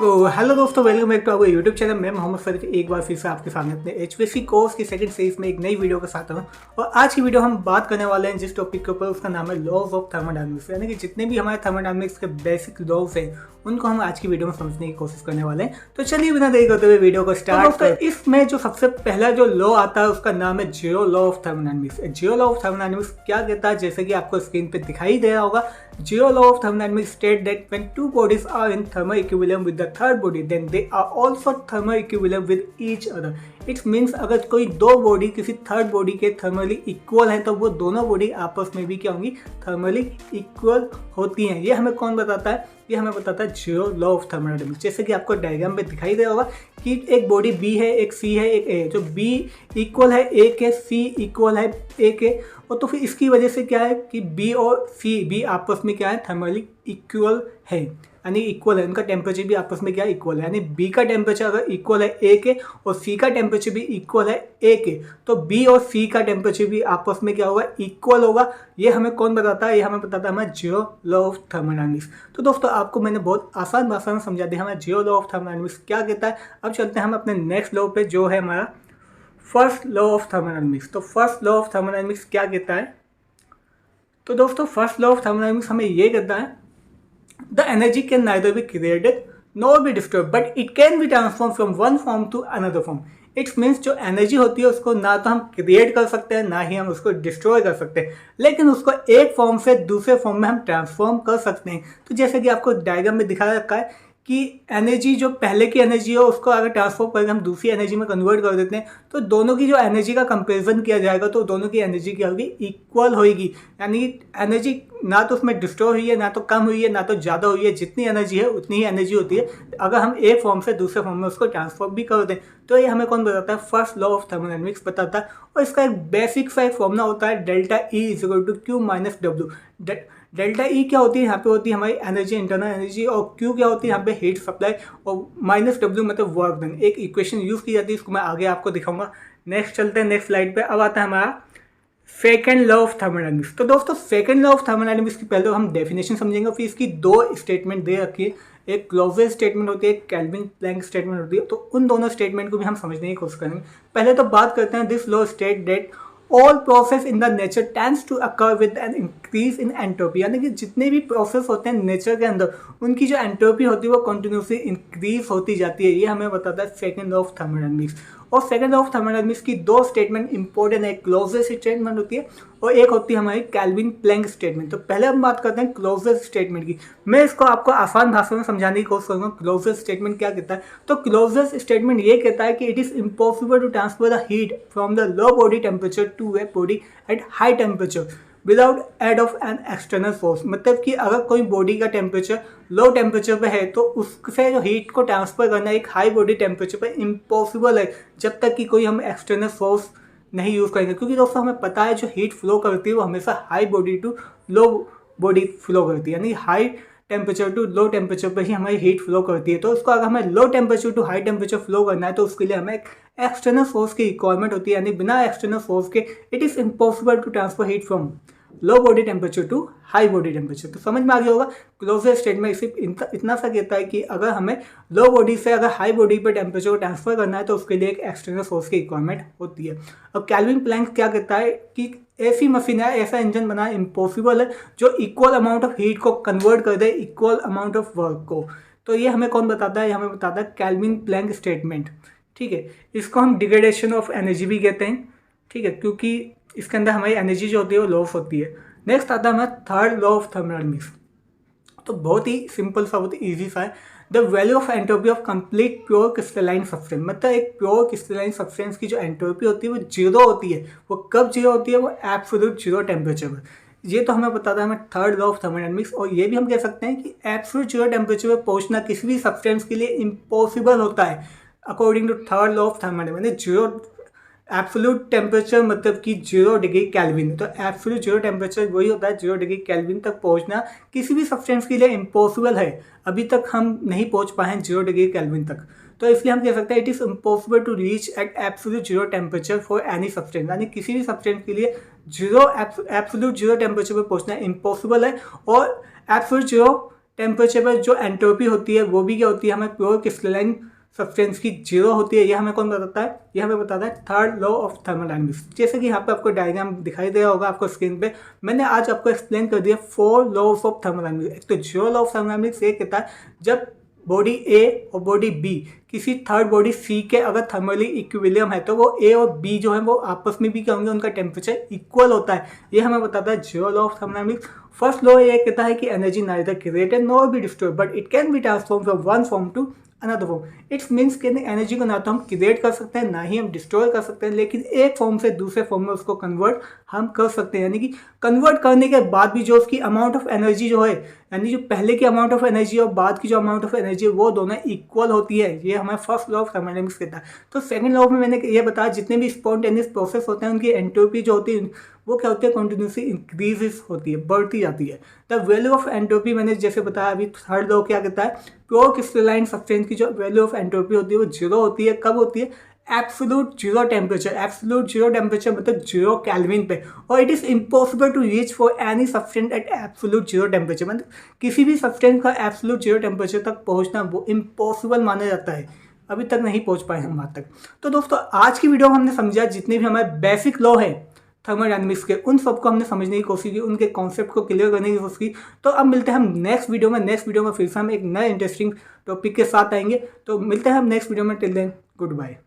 तो हेलो दोस्तों, welcome back to our YouTube channel. मैं मोहम्मद फरीद एक बार फिर से आपके सामने अपने एचपीएससी कोर्स की सेकंड सीरीज में एक नई वीडियो के साथ हूँ। और आज की वीडियो हम बात करने वाले हैं जिस टॉपिक के ऊपर, उसका नाम है लॉज ऑफ थर्मोडायनामिक्स। यानी कि जितने भी हमारे थर्मोडायनामिक्स के बेसिक लॉज हैं उनको हम आज की वीडियो में समझने की कोशिश करने वाले हैं। तो चलिए बिना देरी करते हुए वीडियो को स्टार्ट करते हैं। इसमें जो सबसे पहला जो लॉ आता है उसका नाम है zero law of thermodynamics. Zero law of thermodynamics क्या कहता है, जैसे कि आपको स्क्रीन पे दिखाई दे रहा होगा, Zero law of thermodynamics state that when two bodies are in thermal equilibrium with the third body, then they are also thermal equilibrium with each other. It means अगर कोई दो बॉडी किसी थर्ड बॉडी के thermally equal हैं तो वो दोनों body आपस में भी क्या होंगी, थर्मली इक्वल होती हैं। ये हमें कौन बताता है? ये हमें बताता है जीरो लॉ ऑफ थर्मोडायनामिक्स। जैसे कि आपको डायग्राम में दिखाई दे रहा होगा कि एक बॉडी बी है, एक सी है, एक ए है। जो बी इक्वल है ए के, सी इक्वल है ए के, और तो फिर इसकी वजह से क्या है कि बी और सी भी आपस में क्या है, थर्मली इक्वल है, यानी इक्वल है। उनका टेम्परेचर भी आपस में क्या इक्वल है। यानी बी का टेम्परेचर अगर इक्वल है ए के और सी का टेम्परेचर भी इक्वल है ए के, तो बी और सी का टेम्परेचर भी आपस में क्या होगा, इक्वल होगा। ये हमें कौन बताता है? ये हमें बताता है हमारा जीरो लॉ ऑफ थर्मोडायनामिक्स। तो दोस्तों आपको मैंने बहुत आसान भाषा में समझा दिया हमारा जीरो लॉ ऑफ थर्मोडायनामिक्स क्या कहता है। अब चलते हैं हम अपने नेक्स्ट लॉ पे, जो है हमारा फर्स्ट लॉ ऑफ थर्मोडायनामिक्स। तो फर्स्ट लॉ ऑफ थर्मोडायनामिक्स क्या कहता है? तो दोस्तों फर्स्ट लॉ ऑफ थर्मोडायनामिक्स हमें ये कहता है, the energy can neither be created nor be destroyed but it can be transform from one form to another form. It's means जो एनर्जी होती है उसको ना तो हम क्रिएट कर सकते हैं, ना ही हम उसको डिस्ट्रॉय कर सकते हैं, लेकिन उसको एक फॉर्म से दूसरे फॉर्म में हम ट्रांसफॉर्म कर सकते हैं। तो जैसे कि आपको डायग्राम में दिखा रखा है कि एनर्जी जो पहले की एनर्जी है उसको अगर ट्रांसफॉर्म करके हम दूसरी एनर्जी में कन्वर्ट कर देते हैं तो दोनों की जो एनर्जी का कंपैरिजन किया जाएगा तो दोनों की एनर्जी क्या होगी, इक्वल होगी। यानी एनर्जी ना तो उसमें डिस्ट्रॉय हुई है, ना तो कम हुई है, ना तो ज़्यादा हुई है। जितनी एनर्जी है उतनी ही एनर्जी होती है अगर हम एक फॉर्म से दूसरे फॉर्म में उसको ट्रांसफॉर्म भी कर दें। तो ये हमें कौन बताता है? फर्स्ट लॉ ऑफ थर्मोडायनामिक्स बताता है। और इसका एक बेसिक सा एक फॉर्मूला होता है, delta E is equal to Q minus W. Delta E क्या होती है? यहाँ पे होती है हमारी एनर्जी, इंटरनल एनर्जी, और क्यू क्या होती है? यहाँ पे हीट सप्लाई, और माइनस डब्ल्यू मतलब वर्क डन। एक इक्वेशन यूज़ की जाती है, इसको मैं आगे आपको दिखाऊंगा। नेक्स्ट चलते हैं नेक्स्ट स्लाइड पे। अब आता है हमारा सेकेंड लॉ ऑफ थर्मोडायनामिक्स। तो दोस्तों सेकेंड लॉ ऑफ थर्मोडायनामिक्स की पहले तो हम डेफिनेशन समझेंगे, फिर इसकी दो स्टेटमेंट दे रखी है, एक क्लॉजेज स्टेटमेंट होती है, एक केल्विन प्लैंक स्टेटमेंट होती है। तो उन दोनों स्टेटमेंट को भी हम समझने की कोशिश करेंगे। पहले तो बात करते हैं, this law state that all process in the nature tends to occur with an increase in entropy. यानी कि जितने भी प्रोसेस होते हैं नेचर के अंदर उनकी जो एंट्रोपी होती है वो कंटिन्यूसली इंक्रीज होती जाती है। ये हमें बताता है सेकेंड लॉ ऑफ थर्मोडायनामिक्स। और सेकेंड लॉ ऑफ थर्मोडायनामिक्स की दो स्टेटमेंट इंपॉर्टेंट है, क्लोजेस्ट स्टेटमेंट होती है और एक होती है हमारी केल्विन प्लैंक स्टेटमेंट। तो पहले हम बात करते हैं क्लोजेस्ट स्टेटमेंट की। मैं इसको आपको आसान भाषा में समझाने की कोशिश करूँगा। क्लोजेस्ट स्टेटमेंट क्या कहता है? तो क्लोजेस्ट स्टेटमेंट ये कहता है कि it is impossible to transfer the heat from the low body temperature to a body at high temperature without aid of an external force. मतलब कि अगर कोई बॉडी का टेम्परेचर लो टेम्परेचर पे है तो उससे जो हीट को ट्रांसफर करना एक हाई बॉडी टेम्परेचर पे इम्पॉसिबल है, जब तक कि कोई हम एक्सटर्नल फोर्स नहीं यूज़ करेंगे। क्योंकि दोस्तों हमें पता है जो हीट फ्लो करती है वो हमेशा high body to low body flow करती है, यानी high temperature to low temperature पर ही हमारी हीट फ्लो करती है। तो उसको अगर हमें low temperature to high temperature flow करना है तो उसके लिए हमें एक एक्सटर्नल फोर्स की रिक्वायरमेंट होती है। यानी बिना एक्सटर्नल फोर्स के it is impossible to transfer heat from low body temperature to high body temperature. तो समझ में आ गया होगा। क्लोजेस्ट स्टेटमेंट सिर्फ इतना सा कहता है कि अगर हमें लो बॉडी से अगर हाई बॉडी पर टेम्परेचर को ट्रांसफर करना है तो उसके लिए एक एक्सटर्नल फोर्स की रिक्वायरमेंट होती है। और केल्विन प्लैंक क्या कहता है कि ऐसी मशीन है, ऐसा इंजन बनाना इम्पॉसिबल है जो इक्वल अमाउंट ऑफ हीट को कन्वर्ट कर दे इक्वल अमाउंट ऑफ वर्क को। तो ये हमें कौन बताता है? ये हमें बताता है केल्विन प्लैंक स्टेटमेंट। ठीक है, इसको हम डिग्रेडेशन ऑफ एनर्जी भी कहते हैं। ठीक है, क्योंकि इसके अंदर हमारी एनर्जी जो होती है वो लॉस होती है। नेक्स्ट आता है हमारा थर्ड लॉ ऑफ थर्मोडायनामिक्स। तो बहुत ही सिंपल सा, बहुत ही ईजी सा है। The value of entropy of complete pure crystalline substance. मतलब एक प्योर क्रिस्टलाइन सब्सटेंस की जो एंट्रोपी होती है वो जीरो होती है। वो कब जीरो होती है? वो एब्सोल्यूट जीरो टेम्परेचर पर। ये तो हमें बताता है हमें थर्ड लॉ ऑफ थर्मोडायनामिक्स। और ये भी हम कह सकते हैं कि एब्सोल्यूट जीरो टेम्परेचर पर पहुंचना किसी भी सब्सटेंस के लिए इम्पॉसिबल होता है according to third law of thermodynamics. Zero absolute temperature मतलब कि 0 डिग्री केल्विन। तो एब्सोल्यूट जीरो टेम्परेचर वही होता है, 0 डिग्री केल्विन तक पहुंचना किसी भी सब्सटेंस के लिए इम्पॉसिबल है। अभी तक हम नहीं पहुंच पाए हैं 0 डिग्री केल्विन तक। तो इसलिए हम कह सकते हैं it is impossible to reach at absolute zero temperature for any substance. यानी किसी भी सब्सटेंस के लिए एब्सोल्यूट जीरो टेम्परेचर पर पहुंचना इम्पॉसिबल है। और एब्सोल्यूट जीरो टेम्परेचर पर जो एंट्रोपी होती है वो भी क्या होती है, हमें प्योर क्रिस्टलाइन सब्सटेंस की जीरो होती है। ये हमें कौन बताता है, ये हमें बताता है थर्ड लॉ ऑफ थर्मोडायनेमिक्स। जैसे कि यहाँ पे आपको डायग्राम दिखाई दे रहा होगा आपको स्क्रीन पे, मैंने आज आपको एक्सप्लेन कर दिया 4 लॉज ऑफ थर्मोडायनेमिक्स। एक तो जीरो लॉ ऑफ थर्मोडायनेमिक्स ये कहता है जब बॉडी ए और बॉडी बी किसी थर्ड बॉडी सी के अगर थर्मली इक्विलिब्रियम है तो वो ए और बी जो है वो आपस में भी क्या होंगे, उनका टेम्परेचर इक्वल होता है। ये हमें बताता है zero law of thermodynamics. First law ये कहता है कि energy neither created nor be destroyed but it can be transform from one form to another form. It's means कि एनर्जी को ना तो हम क्रिएट कर सकते हैं ना ही हम डिस्ट्रॉय कर सकते हैं, लेकिन एक फॉर्म से दूसरे फॉर्म में उसको कन्वर्ट हम कर सकते हैं। यानी कि कन्वर्ट करने के बाद भी जो उसकी अमाउंट ऑफ एनर्जी जो है, यानी जो पहले की अमाउंट ऑफ एनर्जी और बाद की जो अमाउंट ऑफ एनर्जी है वो दोनों इक्वल होती है। ये हमें फर्स्ट लॉ ऑफ थर्मोडायनेमिक्स कहता है। तो सेकंड लॉ में मैंने ये बताया जितने भी स्पॉन्टेनियस प्रोसेस होते हैं उनकी एंट्रोपी जो होती है वो क्या होती है, कंटिन्यूसली इंक्रीजेस होती है, बढ़ती जाती है। द वैल्यू ऑफ एंट्रोपी मैंने जैसे बताया अभी थर्ड लॉ क्या कहता है, प्योर क्रिस्टलाइन सब्सटेंस की जो वैल्यू ऑफ एंट्रोपी होती है वो जीरो होती है। कब होती है, absolute zero temperature. Absolute zero temperature मतलब जीरो केल्विन पे, और it is impossible to reach for any substance at absolute zero temperature. मतलब किसी भी सब्सटेंस का एब्सोल्यूट जीरो टेम्परेचर तक पहुंचना वो इम्पॉसिबल माना जाता है। अभी तक नहीं पहुंच पाए हम वहाँ तक। तो दोस्तों आज की वीडियो में हमने समझा जितने भी हमारे बेसिक लॉ है थर्मोडायनेमिक्स के, उन सबको हमने समझने की कोशिश की, उनके कॉन्सेप्ट को क्लियर करने की कोशिश की। तो अब मिलते हैं हम नेक्स्ट वीडियो में। नेक्स्ट वीडियो में फिर से हम एक नए इंटरेस्टिंग टॉपिक के साथ आएंगे। तो मिलते हैं हम नेक्स्ट वीडियो में। Till then good bye.